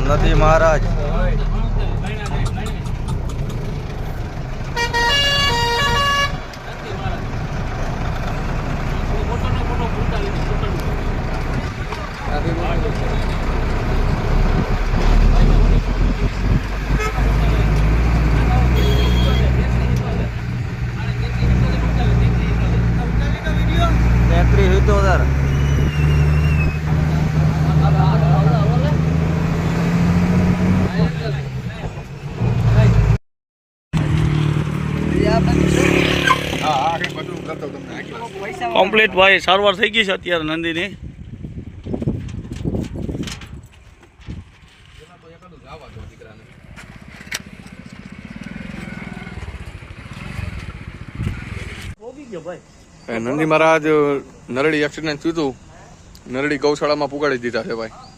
નદી મહારાજ કમ્પ્લીટ ભાઈ સારવાર થઈ ગઈ છે અત્યારે નંદીની. નંદી મહારાજ નરડી એક્સિડન્ટ થયું હતું, નરડી ગૌશાળામાં પુગાડી દીધા છે ભાઈ.